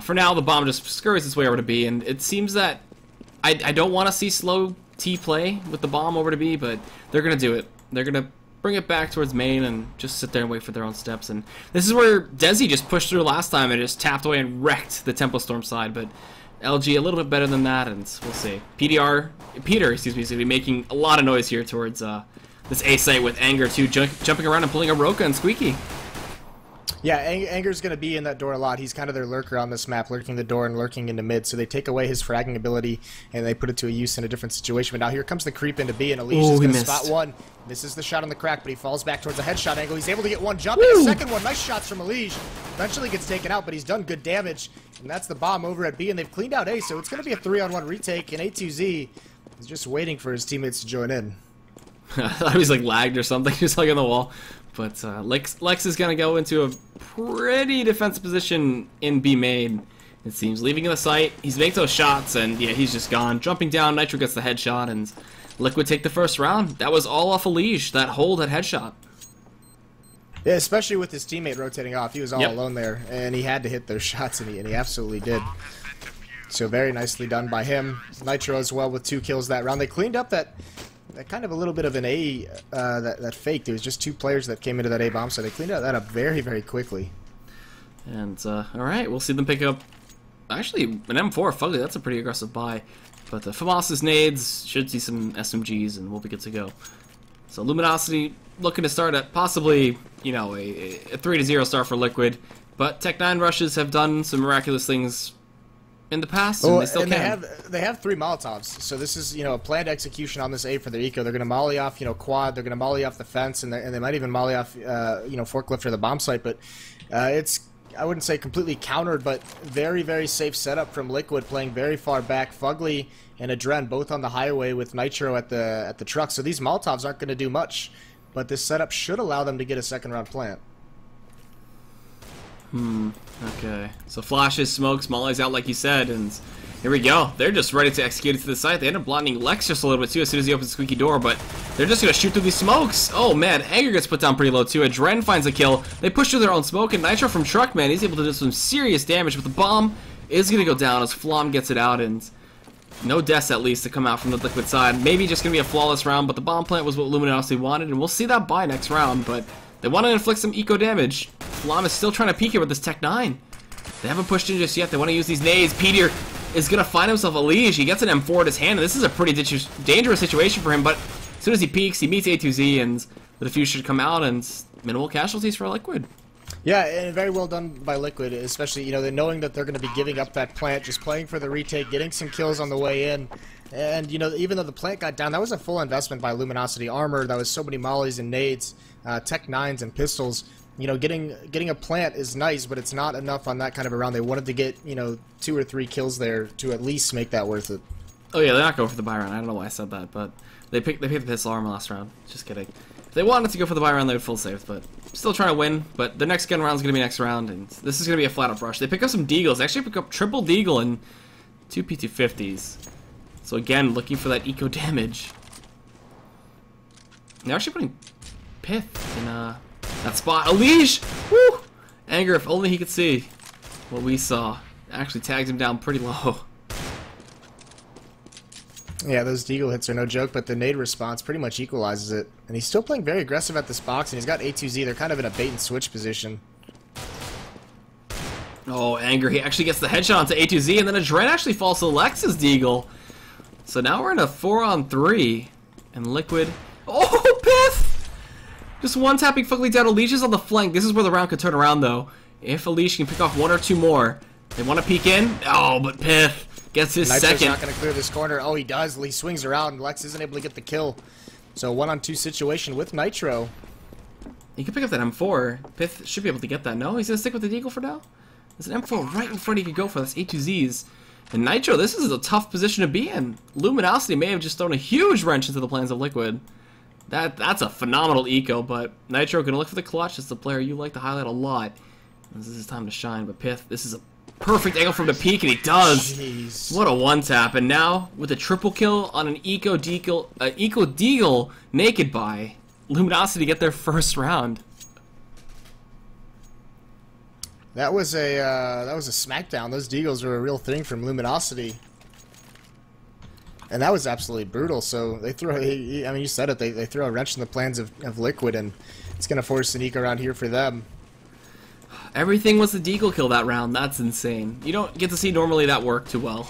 For now, the bomb just scurries its way over to B, and it seems that I don't want to see slow T play with the bomb over to B, but they're going to do it. They're going to bring it back towards main and just sit there and wait for their own steps. And this is where Desi just pushed through last time and just tapped away and wrecked the Tempo Storm side, but LG a little bit better than that, and we'll see. Peter, excuse me, is going to be making a lot of noise here towards this A site with Anger too, jumping around and pulling a Roka and Squeaky. Yeah, Anger's going to be in that door a lot. He's kind of their lurker on this map, lurking the door and lurking into mid. So they take away his fragging ability and they put it to a use in a different situation. But now here comes the creep into B, and Elise is going to spot one. Misses the shot on the crack, but he falls back towards the headshot angle. He's able to get one jump and a second one. Nice shots from Elise. Eventually gets taken out, but he's done good damage. And that's the bomb over at B, and they've cleaned out A, so it's going to be a 3-on-1 retake, and A2Z is just waiting for his teammates to join in. I thought he was like lagged or something, just like on the wall. But Lex is going to go into a pretty defensive position in B main, it seems. Leaving the site, he's making those shots, and yeah, he's just gone. Jumping down, Nitro gets the headshot, and Liquid take the first round. That was all off of Liege, that hold, that headshot. Yeah, especially with his teammate rotating off. He was all alone there, and he had to hit those shots, and he absolutely did. So very nicely done by him. Nitro as well with 2 kills that round. They cleaned up that kind of a little bit of an A, that fake. There was just 2 players that came into that A bomb, so they cleaned that up very, very quickly. And, alright, we'll see them pick up, actually, an M4 Fugly. That's a pretty aggressive buy. But Famas' nades should see some SMGs, and we'll be good to go. So Luminosity looking to start at possibly, you know, a 3-0 start for Liquid. But Tech9 rushes have done some miraculous things in the past, and they still can. They have 3 Molotovs, so this is, you know, a planned execution on this A for their eco. They're going to molly off, you know, quad. They're going to molly off the fence, and they might even molly off, you know, forklift or the bomb site. But it's, I wouldn't say completely countered, but very, very safe setup from Liquid, playing very far back. Fugly and Adren both on the highway with Nitro at the truck. So these Molotovs aren't going to do much, but this setup should allow them to get a second round plant. Okay. So flashes, smokes, mollies out like you said, and here we go. They're just ready to execute it to the site. They end up blinding Lex just a little bit too as soon as he opens the squeaky door, but they're just gonna shoot through these smokes. Oh man, Anger gets put down pretty low too. Adren finds a kill. They push through their own smoke, and Nitro from Truck, man, he's able to do some serious damage, but the bomb is gonna go down as Flom gets it out, and no deaths at least to come out from the Liquid side. Maybe just gonna be a flawless round, but the bomb plant was what Luminosity wanted, and we'll see that by next round, but they want to inflict some eco damage. Flom is still trying to peek it with this Tech9. They haven't pushed in just yet. They want to use these nades. Peter is going to find himself a Liege. He gets an M4 in his hand, and this is a pretty dangerous situation for him, but as soon as he peeks, he meets A2Z, and the defuse should come out, and minimal casualties for Liquid. Yeah, and very well done by Liquid, especially, you know, knowing that they're going to be giving up that plant, just playing for the retake, getting some kills on the way in. And, you know, even though the plant got down, that was a full investment by Luminosity. Armor, that was so many mollies and nades, Tech9s and pistols. You know, getting a plant is nice, but it's not enough on that kind of a round. They wanted to get, you know, 2 or 3 kills there to at least make that worth it. Oh yeah, they're not going for the buy round. I don't know why I said that, but they picked the pistol armor last round. Just kidding. If they wanted to go for the buy round, they would full save, but still trying to win. But the next gun round is going to be next round, and this is going to be a flat up rush. They pick up some deagles. They actually pick up triple deagle and 2 P250s. So again, looking for that eco damage. They're actually putting Pith in that spot. Elige! Woo! Anger, if only he could see what we saw. Actually tags him down pretty low. Yeah, those deagle hits are no joke, but the nade response pretty much equalizes it. And he's still playing very aggressive at this box, and he's got A2Z. They're kind of in a bait and switch position. Oh, Anger, he actually gets the headshot onto A2Z, and then Adren actually falls to Lex's deagle. So now we're in a 4-on-3, and Liquid... Oh, Pith! Just one-tapping Fugly down. Elige is on the flank. This is where the round could turn around, though. If Elige can pick off 1 or 2 more. They want to peek in. Oh, but Pith gets his Nitro's second. Not going to clear this corner. Oh, he does. He swings around. Lex isn't able to get the kill. So 1-on-2 situation with Nitro. He can pick up that M4. Pith should be able to get that. No, he's going to stick with the deagle for now. There's an M4 right in front he could go for. That's A2Zs. And Nitro, this is a tough position to be in. Luminosity may have just thrown a huge wrench into the plans of Liquid. That's a phenomenal eco, but Nitro gonna look for the clutch. It's the player you like to highlight a lot. This is his time to shine, but Pith, this is a perfect angle for him to peek, and he does. Jeez. What a one-tap, and now with a triple kill on an eco deagle naked buy, Luminosity get their first round. That was a smackdown. Those deagles were a real thing from Luminosity. And that was absolutely brutal. So they throw, I mean, you said it, they throw a wrench in the plans of Liquid, and it's going to force an eco around here for them. Everything was a deagle kill that round. That's insane. You don't get to see normally that work too well.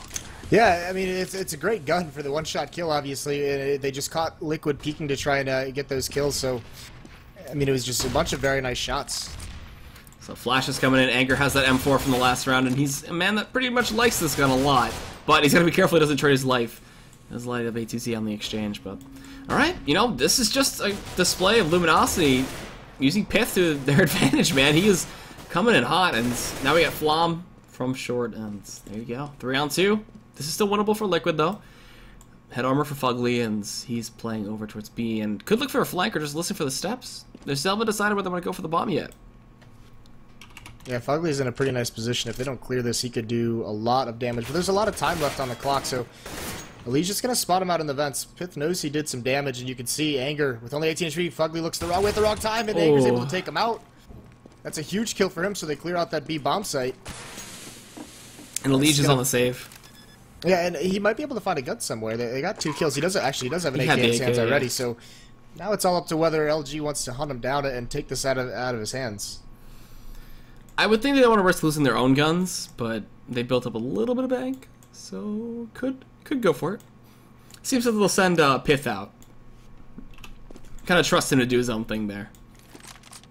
Yeah, I mean, it's a great gun for the one-shot kill, obviously. They just caught Liquid peeking to try and get those kills, so, I mean, it was just a bunch of very nice shots. So Flash is coming in. Anger has that M4 from the last round, and he's a man that pretty much likes this gun a lot. But he's got to be careful he doesn't trade his life. His light of A2Z on the exchange, but... Alright, you know, this is just a display of Luminosity using Pith to their advantage, man. He is coming in hot, and now we got Flom from short, and there you go. 3-on-2. This is still winnable for Liquid, though. Head armor for Fugly, and he's playing over towards B, and could look for a flank or just listen for the steps. They still haven't decided whether they want to go for the bomb yet. Yeah, Fugly's in a pretty nice position. If they don't clear this, he could do a lot of damage, but there's a lot of time left on the clock, so Eli's just going to spot him out in the vents. Pith knows he did some damage, and you can see Anger with only 18 HP. Fugly looks the wrong way at the wrong time, and Anger's able to take him out. That's a huge kill for him, so they clear out that B bomb site. And Elige is on the save. Yeah, and he might be able to find a gun somewhere. They got 2 kills. He does have an AK in his hands already, so now it's all up to whether LG wants to hunt him down and take this out of his hands. I would think they don't want to risk losing their own guns, but they built up a little bit of bank, so could go for it. Seems that they'll send Pith out. Kind of trust him to do his own thing there.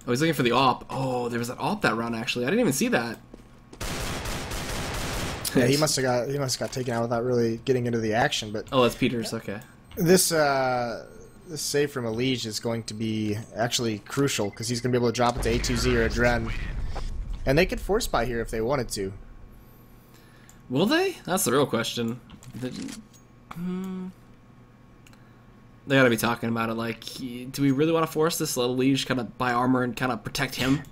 Oh, he's looking for the AWP. Oh, there was an AWP that round, actually. I didn't even see that. Yeah, he must have got taken out without really getting into the action. But oh, that's Peters. Okay. This save from Elige is going to be actually crucial because he's going to be able to drop it to A2Z or Adren, and they could force buy here if they wanted to. Will they? That's the real question. They gotta be talking about it. Like, do we really want to force this little Elige kind of buy armor and kind of protect him?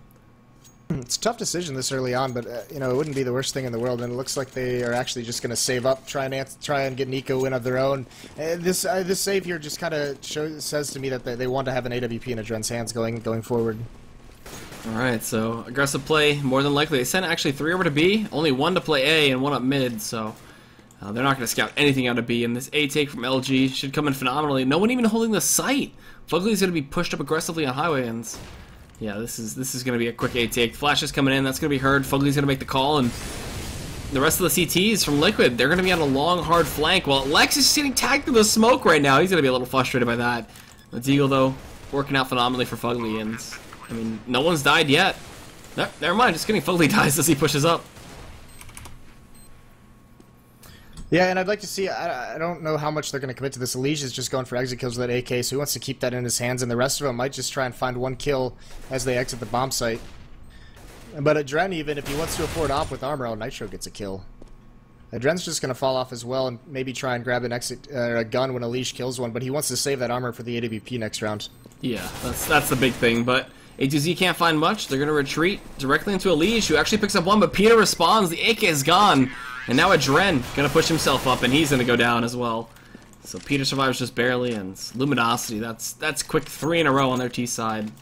It's a tough decision this early on, but you know, it wouldn't be the worst thing in the world. And it looks like they are actually just going to save up, try and get Nico in of their own. This save here just kind of says to me that they want to have an AWP in Adren's hands going forward. All right, so aggressive play more than likely. They sent actually 3 over to B, only 1 to play A and 1 up mid. So they're not going to scout anything out of B. And this A take from LG should come in phenomenally. No one even holding the site. Fugly's going to be pushed up aggressively on highway ends. Yeah, this is going to be a quick A take. Flash is coming in. That's going to be heard. Fugly's going to make the call, and the rest of the CTs from Liquid, they're going to be on a long, hard flank. While Lex is getting tagged through the smoke right now. He's going to be a little frustrated by that. The Deagle, though, working out phenomenally for Fugly, and I mean, no one's died yet. No, never mind. Just kidding. Fugly dies as he pushes up. Yeah, and I'd like to see, I don't know how much they're going to commit to this. Elige is just going for exit kills with that AK, so he wants to keep that in his hands, and the rest of them might just try and find 1 kill as they exit the bomb site. But Adren, even if he wants to afford off with armor, Nitro gets a kill. Adren's just going to fall off as well and maybe try and grab an a gun when Elige kills one, but he wants to save that armor for the AWP next round. Yeah, that's the big thing, but A2Z can't find much. They're going to retreat directly into Elige, who actually picks up 1, but Peter responds. The AK is gone. And now Adren going to push himself up, and he's going to go down as well. So Peter survives just barely, and Luminosity, that's quick 3 in a row on their T side.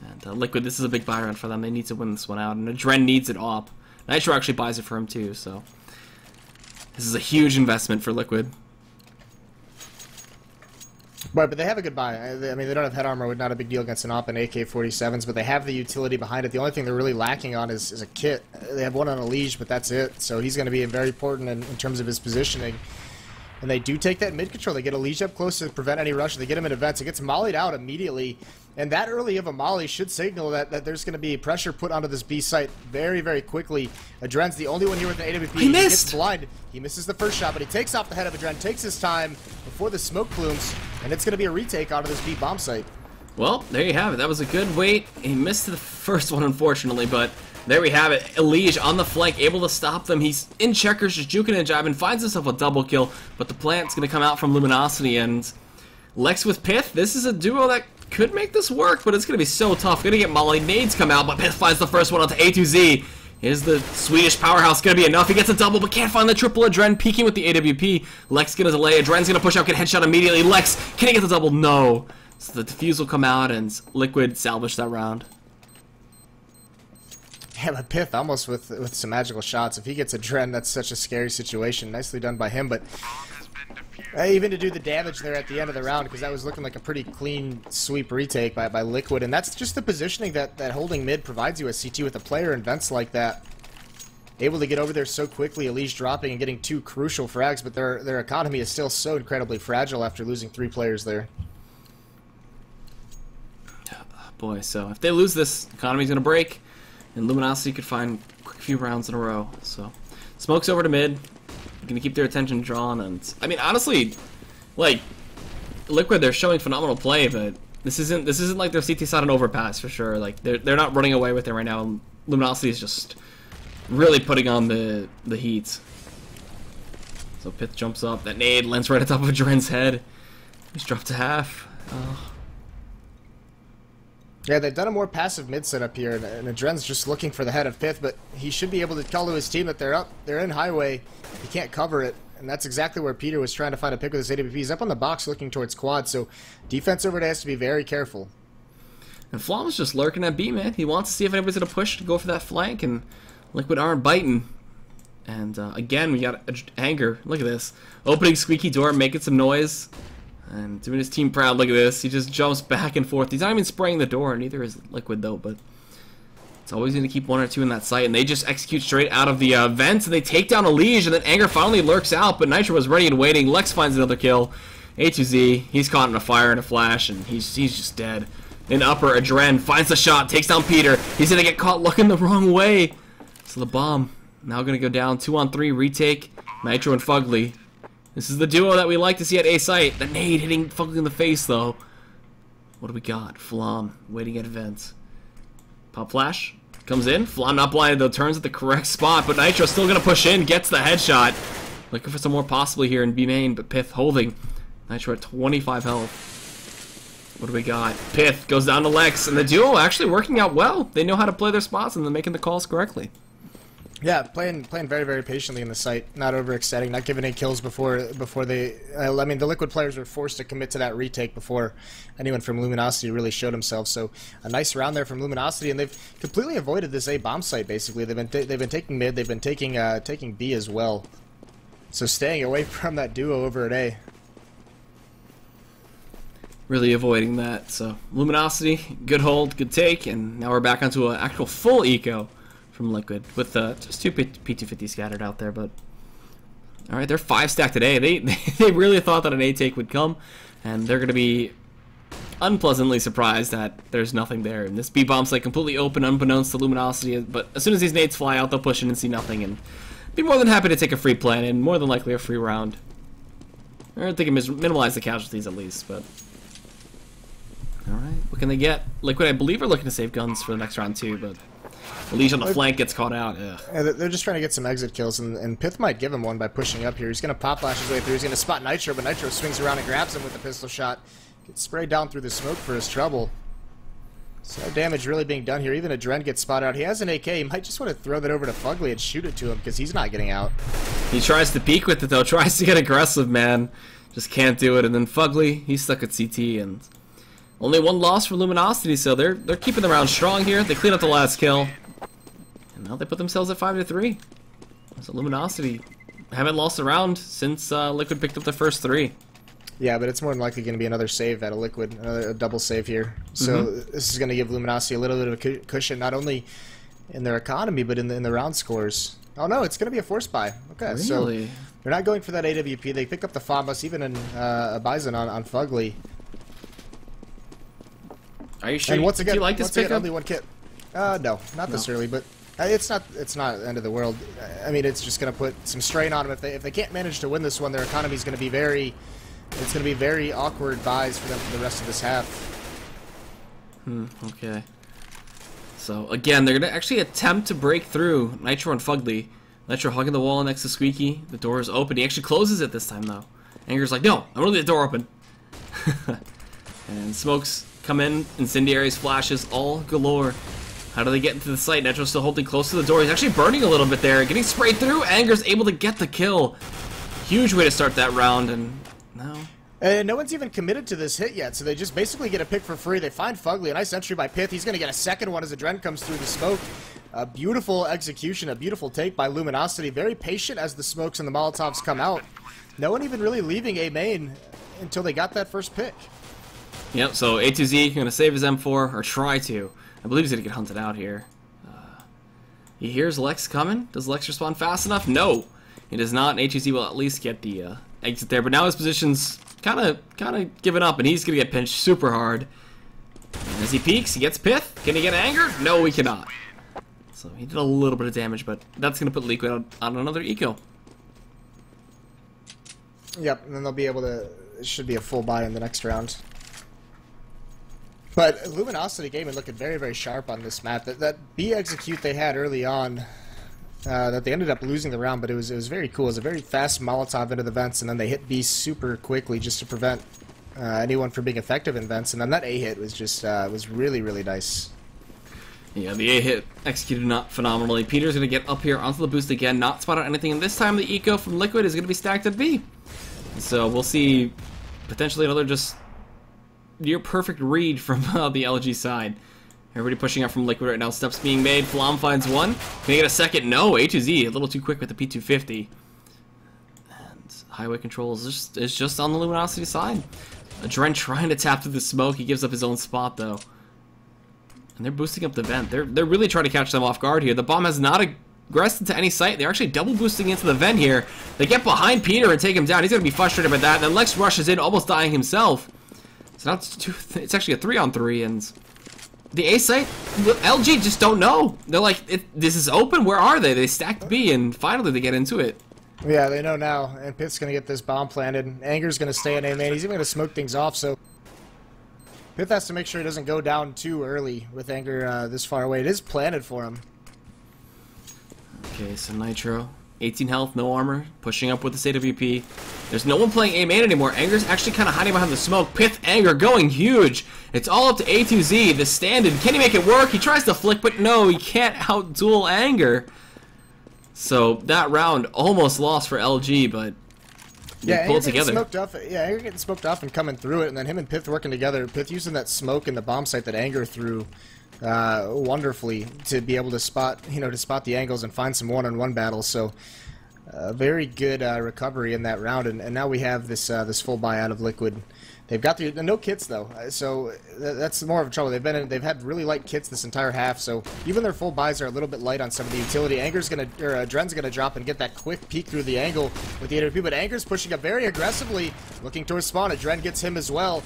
And Liquid, this is a big buy round for them. They need to win this one out, and Adren needs it up. Nitro actually buys it for him too, so this is a huge investment for Liquid. But they have a good buy. I mean, they don't have head armor, not a big deal against an AWP and AK-47s, but they have the utility behind it. The only thing they're really lacking on is a kit. They have 1 on Elige, but that's it. So he's going to be very important in terms of his positioning. And they do take that mid control. They get Elige up close to prevent any rush. They get him in events. It gets mollied out immediately. And that early of a molly should signal that there's going to be pressure put onto this B site very, very quickly. Adren's the only one here with an AWP. He missed! Gets blind. He misses the first shot, but he takes off the head of Adren, takes his time before the smoke plumes, and it's going to be a retake onto this B bomb site. Well, there you have it. That was a good wait. He missed the first one, unfortunately, but there we have it. Elige on the flank, able to stop them. He's in checkers, just juking and jiving, finds himself a double kill, but the plant's going to come out from Luminosity, and Lex with Pith. This is a duo that could make this work, but it's going to be so tough. Going to get molly. Nades come out, but Pith finds the first one onto A2Z. Is the Swedish powerhouse going to be enough? He gets a double, but can't find the triple. Adren peeking with the AWP. Lex going to delay. Adren's going to push out, get headshot immediately. Lex, can he get the double? No. So the defuse will come out, and Liquid salvage that round. Yeah, but Pith almost with some magical shots. If he gets a Dren, that's such a scary situation. Nicely done by him, but even to do the damage there at the end of the round, because that was looking like a pretty clean sweep retake by Liquid, and that's just the positioning that holding mid provides you as CT with a player in vents like that. Able to get over there so quickly, Elise dropping and getting 2 crucial frags, but their economy is still so incredibly fragile after losing 3 players there. Boy, so if they lose this, economy's gonna break, and Luminosity could find a quick few rounds in a row. So, Smoke's over to mid, gonna keep their attention drawn, and I mean, honestly, like Liquid, they're showing phenomenal play, but this isn't like their CT side on overpass for sure. Like they're not running away with it right now. Luminosity is just really putting on the heat. So Pith jumps up, that nade lands right on top of Dren's head. He's dropped to half. Oh. Yeah, they've done a more passive mid setup here, and Dren's just looking for the head of Pith, but he should be able to tell to his team that they're in highway, he can't cover it, and that's exactly where Peter was trying to find a pick with his AWP. He's up on the box looking towards quad, so defense over there has to be very careful. And Flom is just lurking at B, man. He wants to see if anybody's going to push to go for that flank, and Liquid aren't biting. And again, we got Anger. Look at this. Opening squeaky door, making some noise. And doing his team proud. Look at this. He just jumps back and forth. He's not even spraying the door. Neither is Liquid, though. But it's always going to keep 1 or 2 in that site. And they just execute straight out of the vents. And they take down Elige. And then Anger finally lurks out. But Nitro was ready and waiting. Lex finds another kill. A2Z. He's caught in a fire and a flash. And he's just dead. In upper, Adren finds the shot. Takes down Peter. He's going to get caught looking the wrong way. So the bomb now going to go down. 2-on-3 retake. Nitro and Fugly. This is the duo that we like to see at A site. The nade hitting Fugly in the face, though. What do we got? Flom waiting at vents. Pop flash comes in. Flom not blinded, though. Turns at the correct spot, but Nitro still going to push in. Gets the headshot. Looking for some more possibly here in B main, but Pith holding. Nitro at 25 health. What do we got? Pith goes down to Lex, and the duo actually working out well. They know how to play their spots, and they're making the calls correctly. Yeah, playing very, very patiently in the site, not overextending, not giving any kills before they... I mean, the Liquid players were forced to commit to that retake before anyone from Luminosity really showed himself. So a nice round there from Luminosity, and they've completely avoided this A bomb site. Basically, they've been taking mid, they've been taking B as well. So staying away from that duo over at A. Really avoiding that. So Luminosity, good hold, good take, and now we're back onto an actual full eco from Liquid, with just 2 P250 scattered out there, but alright, they're 5 stacked today. They really thought that an A take would come, and they're going to be unpleasantly surprised that there's nothing there. And this B bomb's like completely open, unbeknownst to Luminosity, but as soon as these nades fly out, they'll push in and see nothing, and be more than happy to take a free plan, and more than likely a free round. Or they can minimize the casualties at least, but alright, what can they get? Liquid, I believe, are looking to save guns for the next round too, but Elige on the flank gets caught out. Ugh. Yeah, they're just trying to get some exit kills, and Pith might give him one by pushing up here. He's going to pop flash his way through. He's going to spot Nitro, but Nitro swings around and grabs him with a pistol shot. Gets sprayed down through the smoke for his trouble. So no damage really being done here. Even Adren gets spotted out. He has an AK. He might just want to throw that over to Fugly and shoot it to him, because he's not getting out. He tries to peek with it, though. Tries to get aggressive, man. Just can't do it. And then Fugly, he's stuck at CT, and only 1 loss for Luminosity, so they're keeping the round strong here. They clean up the last kill. And now they put themselves at 5-3. So Luminosity haven't lost a round since Liquid picked up the first 3. Yeah, but it's more than likely going to be another save out of Liquid, a double save here. So this is going to give Luminosity a little bit of a cushion, not only in their economy, but in the round scores. Oh no, it's going to be a force buy. Okay, really? So they're not going for that AWP. They pick up the Fabus, even in a Bison on Fugly. Are you sure? And once again, do you like this pickup? Only 1 kit. No, not this early, but it's not the end of the world. I mean, it's just going to put some strain on them. If they can't manage to win this one, their economy is going to be very awkward buys for them for the rest of this half. Okay. So again, they're going to actually attempt to break through Nitro and Fugly. Nitro hugging the wall next to Squeaky. The door is open. He actually closes it this time, though. Anger's like, no, I'm going to leave the door open. And smokes come in, incendiaries, flashes, all galore. How do they get into the site? Nitro's still holding close to the door. He's actually burning a little bit there. Getting sprayed through. Anger's able to get the kill. Huge way to start that round, and no. And no one's even committed to this hit yet, so they just basically get a pick for free. They find Fugly. A nice entry by Pith. He's going to get a second one as Adren comes through the smoke. A beautiful execution, a beautiful take by Luminosity. Very patient as the smokes and the Molotovs come out. No one even really leaving A main until they got that first pick. Yep, so A2Z going to save his M4, or try to. I believe he's going to get hunted out here. He hears Lex coming. Does Lex respond fast enough? No, he does not, and A2Z will at least get the exit there. But now his position's kind of giving up, and he's going to get pinched super hard. And as he peeks, he gets Pith. Can he get Anger? No, he cannot. So he did a little bit of damage, but that's going to put Liquid on another eco. Yep, and then they'll be able to... It should be a full buy in the next round. But Luminosity Gaming looking very, very sharp on this map. That B execute they had early on, that they ended up losing the round, but it was very cool. It was a very fast Molotov into the vents, and then they hit B super quickly just to prevent anyone from being effective in vents. And then that A hit was just was really, really nice. Yeah, the A hit executed not phenomenally. Peter's going to get up here onto the boost again, not spot out anything, and this time the eco from Liquid is going to be stacked at B. So we'll see potentially another just near perfect read from the LG side. Everybody pushing up from Liquid right now. Steps being made. Flam finds one. Can he get a second? No. A2Z a little too quick with the P250. And highway control is just on the Luminosity side. Adren trying to tap through the smoke. He gives up his own spot though. And they're boosting up the vent. They're really trying to catch them off guard here. The bomb has not aggressed into any site. They're actually double boosting into the vent here. They get behind Peter and take him down. He's going to be frustrated by that. And then Lex rushes in, almost dying himself. So now it's actually a 3-on-3, and the A site, LG just don't know. They're like, this is open, where are they? They stacked B, and finally they get into it. Yeah, they know now, and Pitt's going to get this bomb planted. Anger's going to stay in A main. He's even going to smoke things off, so Pitt has to make sure he doesn't go down too early with Anger this far away. It is planted for him. Okay, so Nitro, 18 health, no armor, pushing up with the state of VP. There's no one playing A main anymore. Anger's actually kind of hiding behind the smoke. Pith, Anger going huge. It's all up to A2Z, the stand-in. Can he make it work? He tries to flick, but no, he can't out-duel Anger. So that round almost lost for LG, but they pulled together. Anger getting smoked off and coming through it, and then him and Pith working together. Pith using that smoke in the bomb site that Anger threw wonderfully to be able to spot, the angles and find some one-on-one battles. So very good recovery in that round, and now we have this this full buy out of Liquid. They've got the no kits though, so that's more of a trouble. They've had really light kits this entire half, so even their full buys are a little bit light on some of the utility. Dren's gonna drop and get that quick peek through the angle with the AWP, but Anger's pushing up very aggressively, looking towards spawn. Dren gets him as well,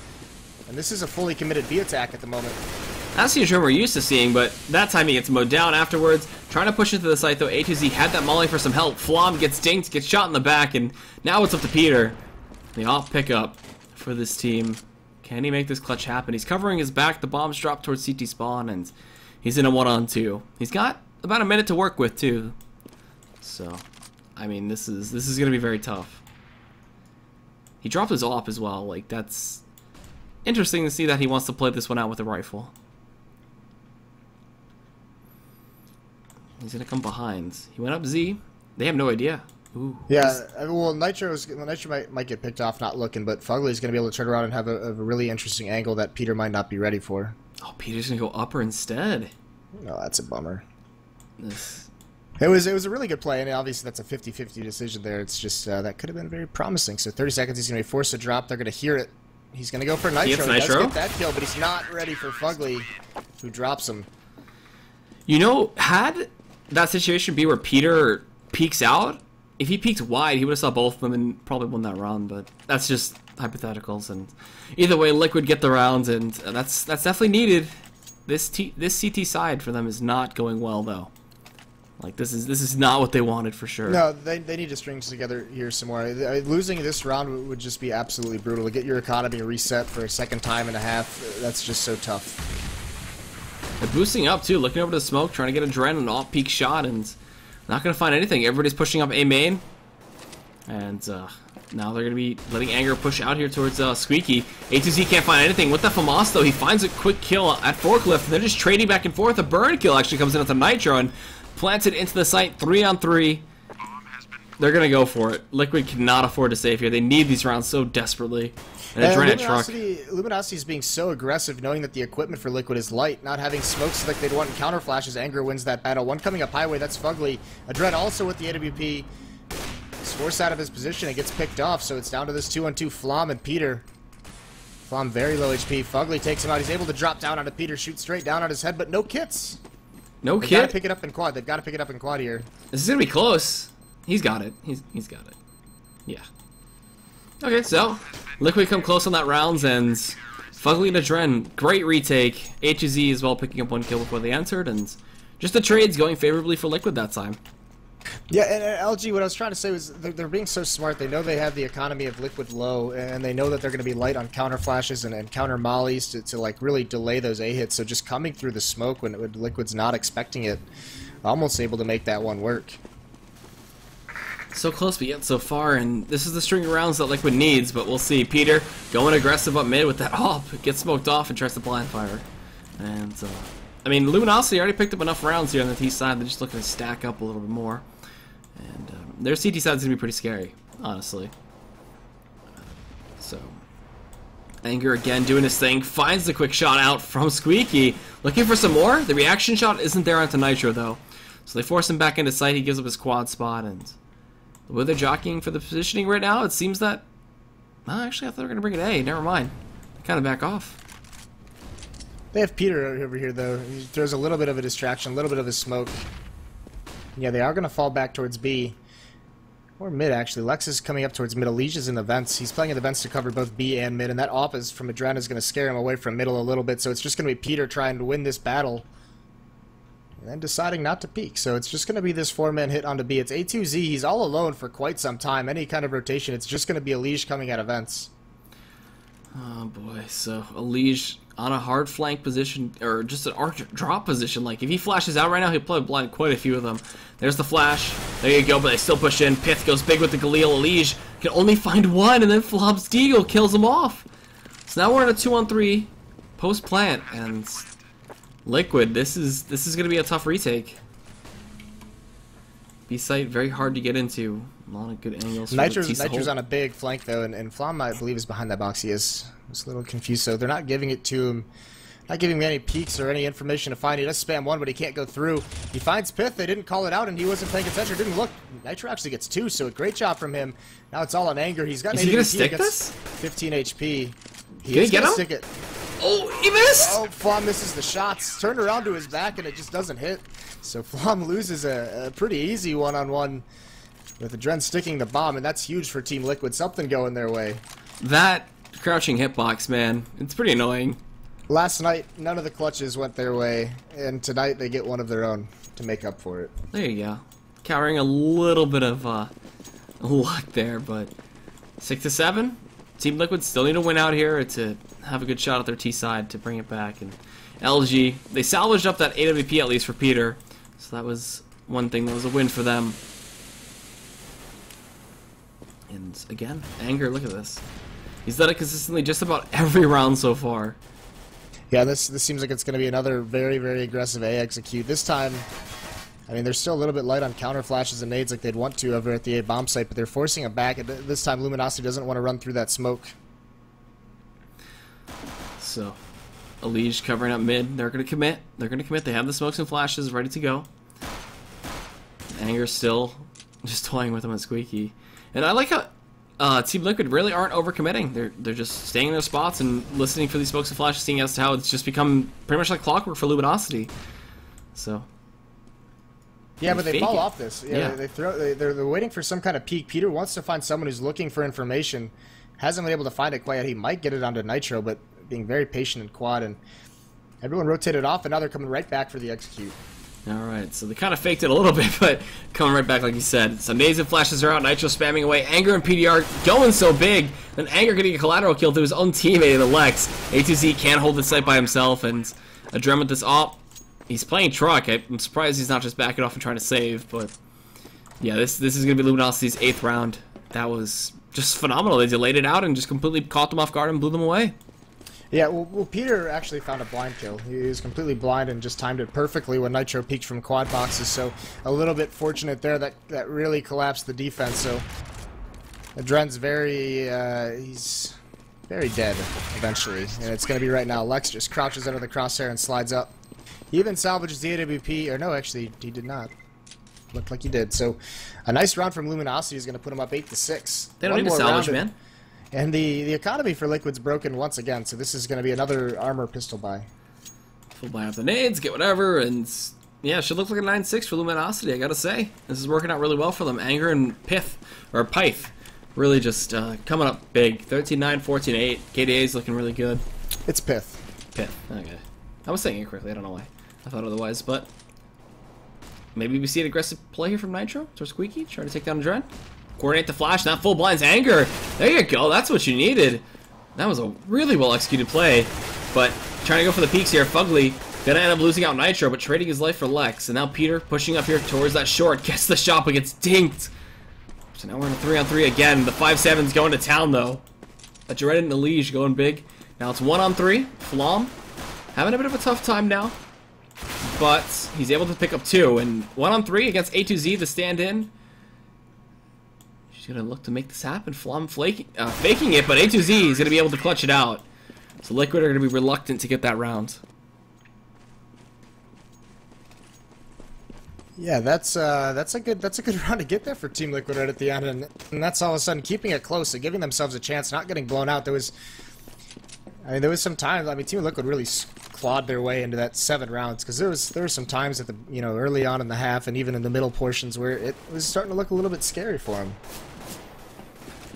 and this is a fully committed B attack at the moment. That's the Adren we're used to seeing, but that time he gets mowed down afterwards. Trying to push into the site though. A2Z had that molly for some help. Flom gets dinked, gets shot in the back, and now it's up to Peter. The off pickup for this team. Can he make this clutch happen? He's covering his back. The bombs drop towards CT spawn, and he's in a 1-on-2. He's got about a minute to work with too. So, I mean, this is gonna be very tough. He dropped his op as well. Like, that's interesting to see that he wants to play this one out with a rifle. He's gonna come behind. He went up Z. They have no idea. Ooh. Yeah, well, Nitro might get picked off not looking, but Fugly's going to be able to turn around and have a really interesting angle that Peter might not be ready for. Oh, Peter's going to go upper instead. No, that's a bummer. It was a really good play, and obviously that's a 50-50 decision there. It's just that could have been very promising. So 30 seconds, he's going to be forced to drop. They're going to hear it. He's going to go for Nitro. He does get that kill, but he's not ready for Fugly, who drops him. You know, had that situation be where Peter peeks out, if he peeked wide, he would have saw both of them and probably won that round, but that's just hypotheticals. And either way, Liquid get the rounds, and that's definitely needed. This CT side for them is not going well, though. Like, this is not what they wanted for sure. No, they need to string together here some more. Losing this round would just be absolutely brutal. To get your economy reset for a second time and a half, that's just so tough. They're boosting up, too, looking over the smoke, trying to get a Dren, an off-peak shot, and not going to find anything. Everybody's pushing up A main. And now they're going to be letting Anger push out here towards Squeaky. A2Z can't find anything. With that FAMAS, though, he finds a quick kill at Forklift. And they're just trading back and forth. A burn kill actually comes in at the Nitro and plants it into the site. 3-on-3. They're going to go for it. Liquid cannot afford to save here. They need these rounds so desperately. And a Dread truck. Luminosity is being so aggressive, knowing that the equipment for Liquid is light, not having smokes like they'd want in counter flashes. Anger wins that battle. One coming up highway, that's Fugly. A Dread also with the AWP. He's forced out of his position and gets picked off, so it's down to this 2-on-2 Flom and Peter. Flom very low HP. Fugly takes him out. He's able to drop down onto Peter, shoot straight down on his head, but no kits. No kit? They've got to pick it up in quad. They've got to pick it up in quad here. This is going to be close. He's got it. He's got it. Yeah. Okay, so Liquid come close on that rounds, and Fugly and Adren, great retake. HZ as well picking up 1 kill before they entered, and just the trades going favorably for Liquid that time. Yeah, and LG, what I was trying to say was they're being so smart. They know they have the economy of Liquid low, and they know that they're going to be light on counter flashes and counter mollies to like really delay those A hits. So just coming through the smoke when Liquid's not expecting it, almost able to make that one work. So close, but yet so far, and this is the string of rounds that Liquid needs, but we'll see. Peter going aggressive up mid with that AWP, gets smoked off and tries to blind fire. And, I mean, Luminosity already picked up enough rounds here on the T side, they're just looking to stack up a little bit more. And their CT side is going to be pretty scary, honestly. So, Anger again doing his thing, finds the quick shot out from Squeaky, looking for some more. The reaction shot isn't there onto Nitro, though. So they force him back into sight, he gives up his quad spot, and the way they're jockeying for the positioning right now, it seems that... Oh, actually, I thought they were going to bring it A. Never mind. They kind of back off. They have Peter over here, though. He throws a little bit of a distraction, a little bit of a smoke. Yeah, they are going to fall back towards B. Or mid, actually. Lex is coming up towards middle. Leash is in the vents. He's playing in the vents to cover both B and mid, and that AWP is from Adren is going to scare him away from middle a little bit, so it's just going to be Peter trying to win this battle. And then deciding not to peek, so it's just going to be this 4-man hit onto B. It's A2Z. He's all alone for quite some time. Any kind of rotation, it's just going to be a Leash coming out of vents. Oh boy, so a Leash on a hard flank position, or just an arch drop position. Like, if he flashes out right now, he'll probably blind quite a few of them. There's the flash. There you go, but they still push in. Pith goes big with the Galil. Liege can only find one, and then Flob's Deagle kills him off. So now we're in a 2-on-3 post-plant, and Liquid, this is going to be a tough retake. B-site, very hard to get into. A lot of good angles. Nitro's on a big flank, though, and Flom, I believe, is behind that box. He is. I was a little confused, so they're not giving it to him. Not giving him any peeks or any information to find. He does spam one, but he can't go through. He finds Pith. They didn't call it out, and he wasn't paying attention. Didn't look. Nitro actually gets 2, so a great job from him. Now it's all on Anger. He's got an 80 gonna stick this? 15 HP. He is gonna stick it. Oh, he missed! Oh, Flom misses the shots. Turned around to his back, and it just doesn't hit. So Flom loses a pretty easy one-on-one with Adren sticking the bomb, and that's huge for Team Liquid. Something going their way. That crouching hitbox, man, it's pretty annoying. Last night, none of the clutches went their way, and tonight they get one of their own to make up for it. There you go. Cowering a little bit of luck there, but 6-7. Team Liquid still need to win out here to have a good shot at their T side to bring it back. And LG, they salvaged up that AWP at least for Peter, so that was one thing that was a win for them. And again, Anger, look at this. He's done it consistently just about every round so far. Yeah, this seems like it's going to be another very, very aggressive A execute. This time, I mean, they're still a little bit light on counter flashes and nades like they'd want to over at the A bomb site, but they're forcing them back. And this time, Luminosity doesn't want to run through that smoke. So, Elige covering up mid. They're going to commit. They're going to commit. They have the smokes and flashes ready to go. Anger still just toying with them at Squeaky. And I like how Team Liquid really aren't overcommitting. They're just staying in their spots and listening for these smokes and flashes, seeing as to how it's just become pretty much like clockwork for Luminosity. So. Yeah, but they fall off this. Yeah. They're waiting for some kind of peek. Peter wants to find someone who's looking for information. Hasn't been able to find it quite yet. He might get it onto Nitro, but being very patient in quad, and everyone rotated off, and now they're coming right back for the execute. Alright, so they kind of faked it a little bit, but coming right back like you said. So nades and flashes are out, Nitro spamming away, Anger and PDR going so big, then Anger getting a collateral kill through his own teammate, the Lex. A2Z can't hold the site by himself, and Adren with this AWP. He's playing truck. I'm surprised he's not just backing off and trying to save, but yeah, this is going to be Luminosity's 8th round. That was just phenomenal. They delayed it out and just completely caught them off guard and blew them away. Yeah, well, Peter actually found a blind kill. He was completely blind and just timed it perfectly when Nitro peeked from quad boxes, so a little bit fortunate there that really collapsed the defense, so Adren's he's very dead eventually, and it's going to be right now. Lex just crouches under the crosshair and slides up. He even salvages the AWP, or no, actually, he did not. Looked like he did, so a nice round from Luminosity is going to put him up 8-6. They don't need to salvage, man. And the economy for Liquid's broken once again, so this is going to be another armor pistol buy. Full buy off the nades, get whatever, and yeah, it should look like a 9-6 for Luminosity, I gotta say. This is working out really well for them. Anger and Pyth, really just coming up big. 13-9, 14-8. KDA's looking really good. It's Pyth. Okay. I was saying it correctly, I don't know why I thought otherwise, but maybe we see an aggressive play here from Nitro towards Squeaky, trying to take down Adren. Coordinate the flash, not full blinds. Anger. There you go. That's what you needed. That was a really well executed play. But trying to go for the peaks here. Fugly gonna end up losing out Nitro, but trading his life for Lex. And now Peter pushing up here towards that short. Gets the shot, but gets dinked. So now we're in a 3-on-3 again. The 5-7's going to town, though. That Jared and Elige going big. Now it's 1-on-3. Flom having a bit of a tough time now. But he's able to pick up 2. And 1-on-3 against A2Z, the stand-in. She's going to look to make this happen. Flom faking it, but A2Z is going to be able to clutch it out. So Liquid are going to be reluctant to get that round. Yeah, that's a good round to get there for Team Liquid right at the end, and that's all of a sudden keeping it close and giving themselves a chance, not getting blown out. There was some times. I mean, Team Liquid really clawed their way into that 7 rounds because there were some times at the early on in the half and even in the middle portions where it was starting to look a little bit scary for them.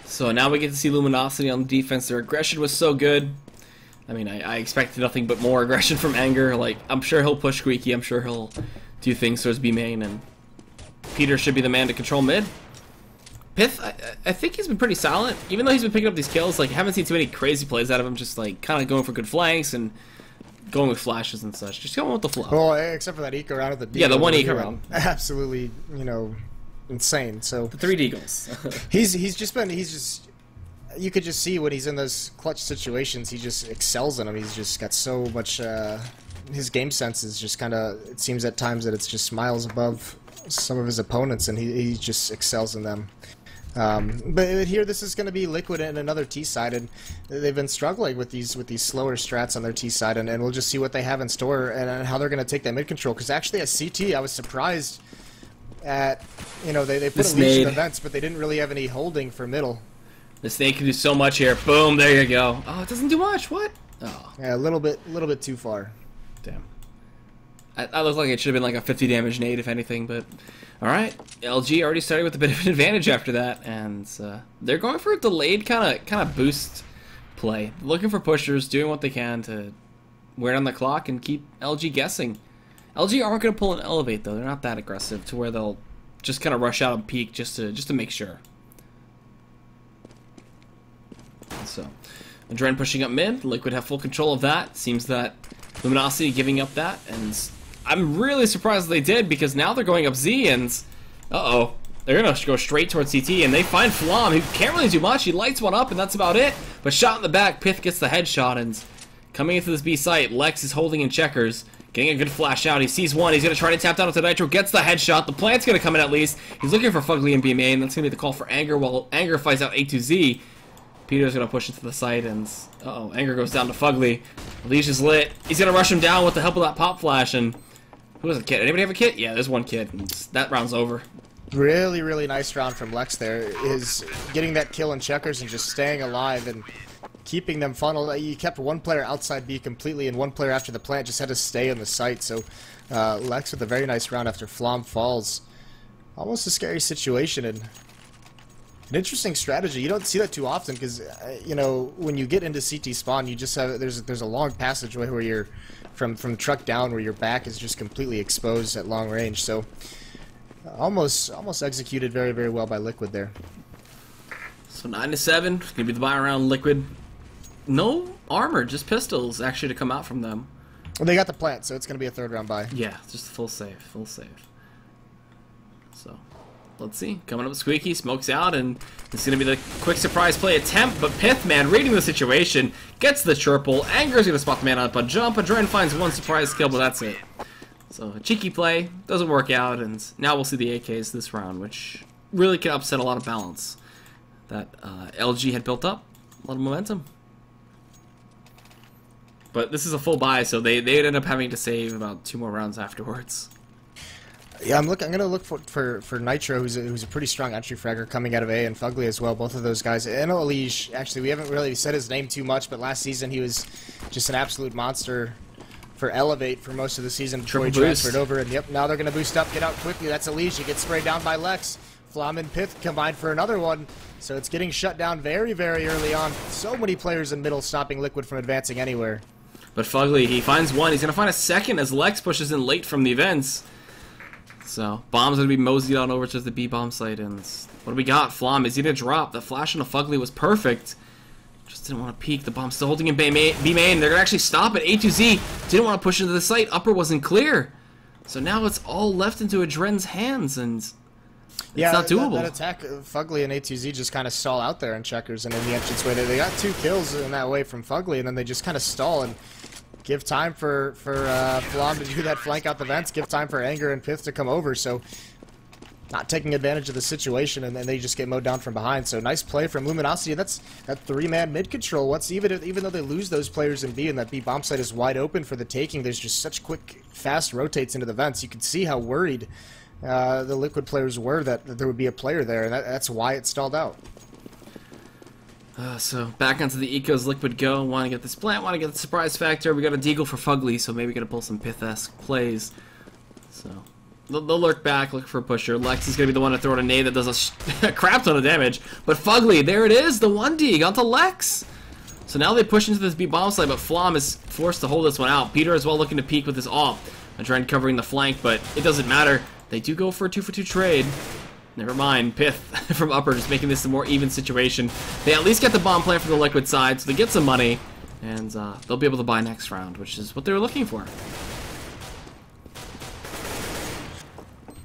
So now we get to see Luminosity on the defense. Their aggression was so good. I mean, I expected nothing but more aggression from Anger. Like, I'm sure he'll push Squeaky. I'm sure he'll do things towards B main, and Peter should be the man to control mid. Pyth, I think he's been pretty silent. Even though he's been picking up these kills, like, haven't seen too many crazy plays out of him. Just, like, kind of going for good flanks and going with flashes and such. Just going with the flow. Well, except for that eco round at the D. Yeah, the one eco round. Absolutely, insane. So the 3 deagles. he's just you could just see when he's in those clutch situations, he just excels in them. He's just got so much. His game sense is just kind of. It seems at times that it's just miles above some of his opponents, and he just excels in them. But here, this is going to be Liquid and another T side, and they've been struggling with these slower strats on their T side, and we'll just see what they have in store and how they're going to take that mid control. Because actually, at CT, I was surprised at they put a leash in events, but they didn't really have any holding for middle. The snake can do so much here. Boom, there you go. Oh, it doesn't do much. What? Oh. Yeah, a little bit too far. Damn. I look like it should have been like a 50 damage nade, if anything, but alright. LG already started with a bit of an advantage after that, and they're going for a delayed kind of boost play. Looking for pushers, doing what they can to wear down the clock and keep LG guessing. LG aren't going to pull an elevate, though. They're not that aggressive to where they'll just kind of rush out and peek just to make sure. So, Adren pushing up mid. Liquid have full control of that. Seems that Luminosity giving up that, and I'm really surprised they did, because now they're going up Z, and they're gonna go straight towards CT, and they find Flom, who can't really do much. He lights one up, and that's about it. But shot in the back, Pyth gets the headshot, and coming into this B site, Lex is holding in checkers, getting a good flash out. He sees one. He's gonna try to tap down with the Nitro, gets the headshot. The plant's gonna come in at least. He's looking for Fugly and B main. That's gonna be the call for Anger, while Anger fights out A2Z. Peter's gonna push into the site, and Anger goes down to Fugly. Leash is lit. He's gonna rush him down with the help of that pop flash, and who has a kit? Anybody have a kit? Yeah, there's one kit. And that round's over. Really, really nice round from Lex there. Is getting that kill in checkers and just staying alive and keeping them funneled. You kept one player outside B completely, and one player after the plant just had to stay in the site. So Lex with a very nice round after Flom falls. Almost a scary situation, and an interesting strategy. You don't see that too often because, when you get into CT spawn, you just have there's a long passageway where you're from truck down where your back is just completely exposed at long range. So almost executed very, very well by Liquid there. So 9-7, gonna be the buy around Liquid. No armor, just pistols actually to come out from them. Well, they got the plant, so it's gonna be a 3rd round buy. Yeah, just full save. So let's see. Coming up Squeaky, smokes out, and it's going to be the quick surprise play attempt, but Pith, man, reading the situation, gets the triple. Anger's going to spot the man up a jump. Adren finds one surprise kill, but that's it. So a cheeky play, doesn't work out, and now we'll see the AKs this round, which really can upset a lot of balance that LG had built up. A lot of momentum. But this is a full buy, so they'd end up having to save about 2 more rounds afterwards. Yeah, I'm gonna look for Nitro, who's a pretty strong entry fragger coming out of A, and Fugly as well. Both of those guys. And Elige, actually, we haven't really said his name too much, but last season he was just an absolute monster for Elevate for most of the season before he transferred over. And yep, now they're gonna boost up, get out quickly. That's Elige. He gets sprayed down by Lex. Flom and Pith combined for another one. So it's getting shut down very, very early on. So many players in middle stopping Liquid from advancing anywhere. But Fugly, he finds one. He's going to find a second as Lex pushes in late from the events. So, bomb's going to be moseyed on over to the B-bomb site. And what do we got? Flom, is he going to drop? The flash on the Fugly was perfect. Just didn't want to peek. The bomb's still holding in B main. They're going to actually stop it. A2Z didn't want to push into the site. Upper wasn't clear. So now it's all left into Adren's hands. And it's not doable. That attack, Fugly and A2Z just kind of stall out there in checkers and in the entranceway. They got 2 kills in that way from Fugly, and then they just kind of stall and give time for Flom to do that flank out the vents, give time for Anger and Pith to come over, so not taking advantage of the situation, and then they just get mowed down from behind. So nice play from Luminosity. That's that 3-man mid control. Even though they lose those players in B and that B bomb site is wide open for the taking, there's just such quick, fast rotates into the vents. You can see how worried the Liquid players were that there would be a player there, and that's why it stalled out. So back onto the Ecos Liquid go. Want to get this plant, want to get the surprise factor. We got a deagle for Fugly, so maybe gonna pull some Pith-esque plays. So they'll lurk back, look for a pusher. Lex is gonna be the one to throw out a nade that does a crap ton of damage. But Fugly, there it is, the 1D onto Lex. So now they push into this B bomb site, but Flom is forced to hold this one out. Peter as well looking to peek with his AWP. Adren covering the flank, but it doesn't matter. They do go for a 2-for-2 trade. Never mind, Pith from Upper just making this a more even situation. They at least get the bomb plant from the Liquid side, so they get some money, and they'll be able to buy next round, which is what they were looking for.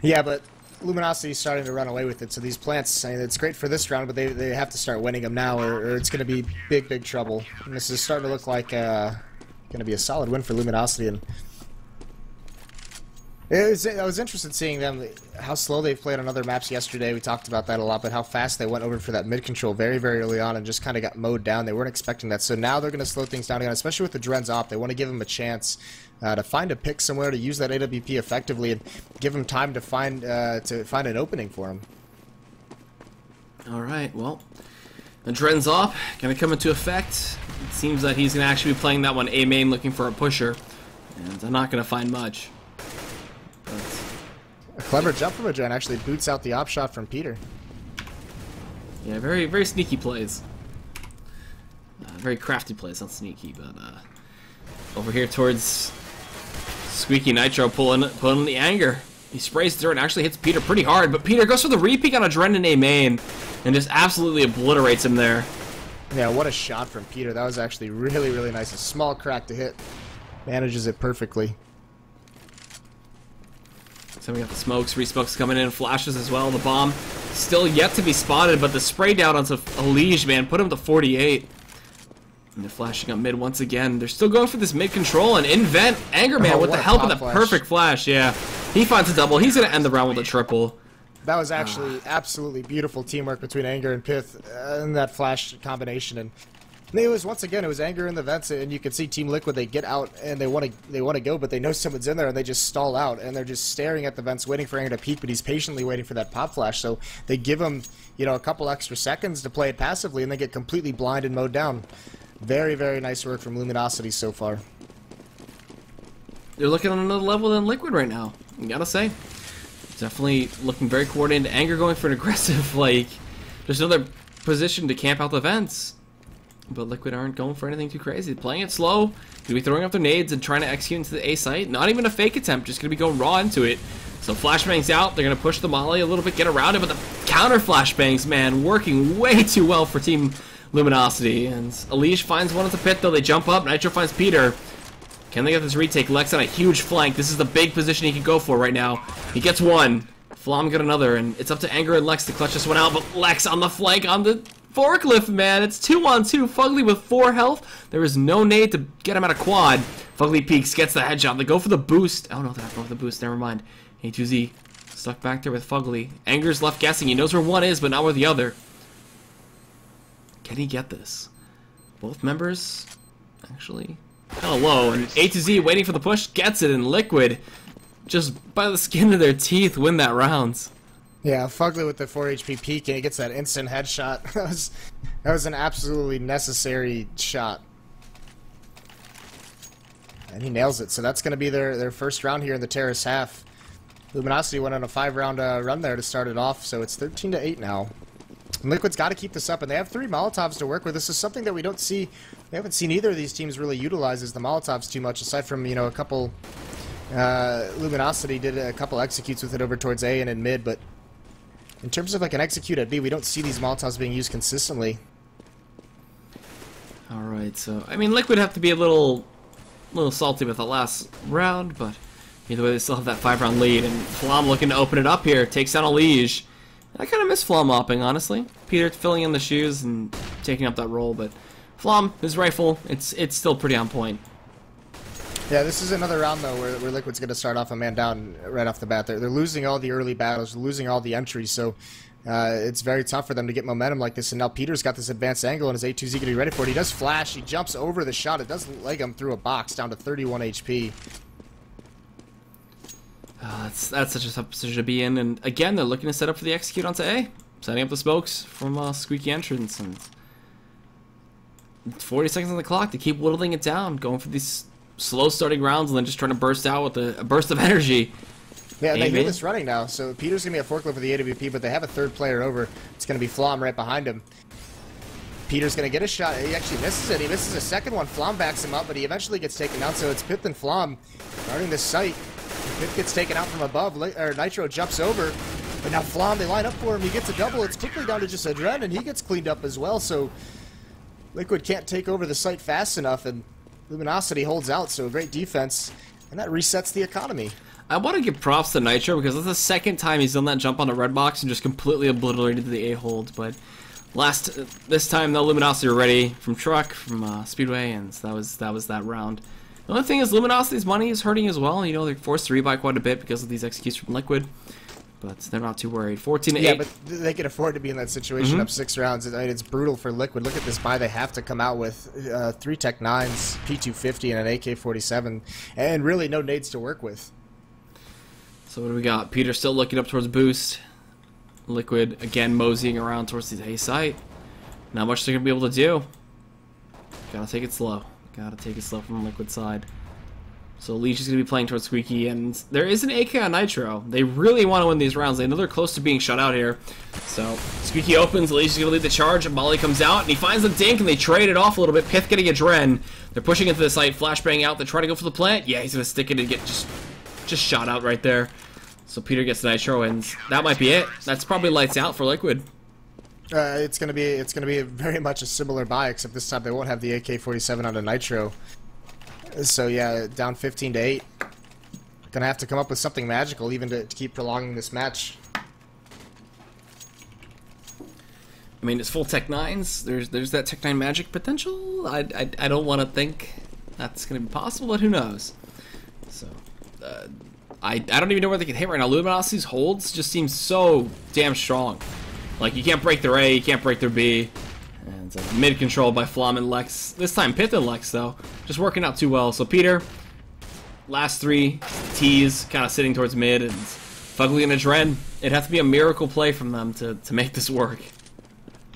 Yeah, but Luminosity's starting to run away with it, so these plants, I mean, it's great for this round, but they have to start winning them now, or it's going to be big trouble. And this is starting to look like going to be a solid win for Luminosity, and I was interested seeing them, how slow they've played on other maps yesterday. We talked about that a lot, but how fast they went over for that mid-control very, very early on and just kind of got mowed down. They weren't expecting that, so now they're going to slow things down again, especially with the Dren's op. They want to give them a chance to find a pick somewhere, to use that AWP effectively, and give them time to find an opening for them. All right, well, the Dren's op going to come into effect. It seems that he's going to actually be playing that one A main, looking for a pusher, and I'm not going to find much. A clever jump from Adren, actually boots out the op shot from Peter. Yeah, very, very sneaky plays. Very crafty plays, not sneaky, but over here towards Squeaky, Nitro pulling the Anger. He sprays through and actually hits Peter pretty hard, but Peter goes for the re-peek on Adren in A main and just absolutely obliterates him there. Yeah, what a shot from Peter. That was actually really, really nice. A small crack to hit. Manages it perfectly. So we got the smokes, re-smokes coming in, flashes as well. The bomb still yet to be spotted, but the spray down onto Elige, man, put him to 48. And they're flashing up mid once again. They're still going for this mid control, and in vent, Angerman with the help of the perfect flash. Yeah, he finds a double. He's gonna end the round with a triple. That was actually absolutely beautiful teamwork between Anger and Pith in that flash combination, and it was Anger in the vents, and you could see Team Liquid, they get out and they want to go, but they know someone's in there and they just stall out, and they're just staring at the vents waiting for Anger to peek, but he's patiently waiting for that pop flash, so they give him, you know, a couple extra seconds to play it passively, and they get completely blind and mowed down. Very, very nice work from Luminosity so far. They're looking on another level than Liquid right now, I gotta say. Definitely looking very coordinated. Anger going for an aggressive, like, just another position to camp out the vents. But Liquid aren't going for anything too crazy. Playing it slow. Going to be throwing up their nades and trying to execute into the A site. Not even a fake attempt. Just going to be going raw into it. So flashbangs out. They're going to push the molly a little bit, get around it. But the counter flashbangs, man, working way too well for Team Luminosity. And Elige finds one at the pit, though. They jump up. Nitro finds Peter. Can they get this retake? Lex on a huge flank. This is the big position he can go for right now. He gets one. Flom got another, and it's up to Anger and Lex to clutch this one out, but Lex on the flank on the forklift, man. It's 2-on-2. Fugly with 4 health. There is no nade to get him out of quad. Fugly peeks, gets the headshot. They go for the boost. Oh, no, they're not going for the boost. Never mind. A2Z stuck back there with Fugly. Anger's left guessing. He knows where one is, but not where the other. Can he get this? Both members, actually, kind of low. And A2Z waiting for the push, gets it, and Liquid, just by the skin of their teeth, win that round. Yeah, Fugly with the 4 HP peek, and he gets that instant headshot. That was an absolutely necessary shot. And he nails it, so that's going to be their first round here in the Terrace half. Luminosity went on a 5-round run there to start it off, so it's 13-8 now. And Liquid's got to keep this up, and they have 3 Molotovs to work with. This is something that we don't see. We haven't seen either of these teams really utilize is the Molotovs too much, aside from, you know, a couple. Luminosity did a couple executes with it over towards A and in mid, but in terms of like an execute at B, we don't see these Molotovs being used consistently. Alright, so, I mean, Liquid have to be a little salty with the last round, but either way, they still have that 5-round lead, and Flom looking to open it up here, takes down a Liege. I kind of miss Flom mopping, honestly. Peter filling in the shoes and taking up that role, but Flom, his rifle, it's still pretty on point. Yeah, this is another round, though, where Liquid's going to start off a man down right off the bat. They're losing all the early battles, losing all the entries, so it's very tough for them to get momentum like this. And now Peter's got this advanced angle, and his A2Z going to be ready for it. He does flash. He jumps over the shot. It does leg him through a box down to 31 HP. That's such a tough position to be in. And again, they're looking to set up for the execute onto A. Setting up the smokes from Squeaky entrance. And 40 seconds on the clock to keep whittling it down. Going for these slow starting rounds and then just trying to burst out with a burst of energy. Yeah, they hear this running now. So Peter's going to be a forklift with the AWP, but they have a 3rd player over. It's going to be Flom right behind him. Peter's going to get a shot. He actually misses it. He misses a second one. Flom backs him up, but he eventually gets taken down. So it's Pith and Flom guarding this site. Pith gets taken out from above. Nitro jumps over. But now Flom, they line up for him. He gets a double. It's quickly down to just Adren, and he gets cleaned up as well. So Liquid can't take over the site fast enough, and Luminosity holds out. So a great defense, and that resets the economy. I want to give props to Nitro because it's the second time he's done that jump on the red box and just completely obliterated the A hold. But this time though, Luminosity were ready from truck, from Speedway, and so that was that round. The only thing is Luminosity's money is hurting as well. You know, they're forced to rebuy quite a bit because of these executes from Liquid, but they're not too worried. 14-8. Yeah, but they can afford to be in that situation up 6 rounds. I mean, it's brutal for Liquid. Look at this buy they have to come out with: 3 Tech 9s, P250, and an AK-47, and really no nades to work with. So what do we got? Peter still looking up towards boost. Liquid again moseying around towards the A site. Not much they're gonna be able to do. Gotta take it slow. Gotta take it slow from the Liquid side. So Leech is gonna be playing towards Squeaky, and there is an AK on Nitro. They really want to win these rounds. They know they're close to being shut out here. So Squeaky opens. Leech is gonna lead the charge, and Molly comes out, and he finds the dink, and they trade it off a little bit. Pith getting a Dren. They're pushing into the site. Flashbang out. They try to go for the plant. Yeah, he's gonna stick it and get just shot out right there. So Peter gets the Nitro, and that might be it. That's probably lights out for Liquid. It's gonna be very much a similar buy, except this time they won't have the AK-47 on a Nitro. So yeah, down 15-8. Gonna have to come up with something magical, even to keep prolonging this match. I mean, it's full Tech 9s. There's that Tech 9 magic potential. I don't want to think that's gonna be possible, but who knows? So. I don't even know where they can hit right now. Luminosity's holds just seem so damn strong. Like, you can't break their A, you can't break their B. And mid control by Flom and Lex. This time Pith and Lex, though, just working out too well. So Peter, last 3 T's, kind of sitting towards mid, and Fugly and Adren. It'd have to be a miracle play from them to make this work.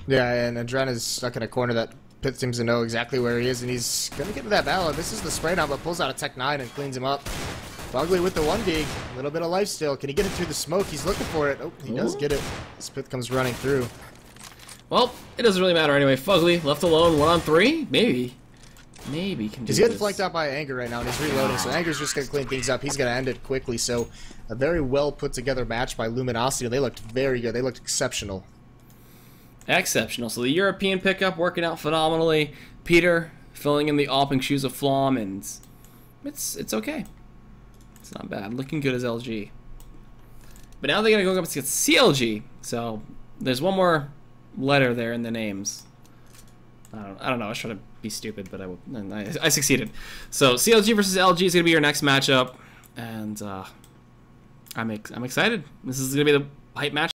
Yeah, and Adren is stuck in a corner that Pith seems to know exactly where he is, and he's going to get into that battle. This is the spray down, but pulls out a Tech 9 and cleans him up. Fugly with the 1 gig, a little bit of life still. Can he get it through the smoke? He's looking for it. Oh, he does get it. Pith comes running through. Well, it doesn't really matter anyway. Fugly left alone, 1-on-3, maybe can do this. He's getting flanked out by Anger right now, and he's reloading. So Anger's just gonna clean things up. He's gonna end it quickly. So a very well put together match by Luminosity. They looked very good. They looked exceptional. Exceptional. So the European pickup working out phenomenally. Peter filling in the Alping shoes of Flom, and it's okay. It's not bad. Looking good as LG. But now they're going to go up against CLG. So there's one more letter there in the names. I don't know. I was trying to be stupid, but I succeeded. So CLG versus LG is going to be your next matchup. And I'm excited. This is going to be the hype match.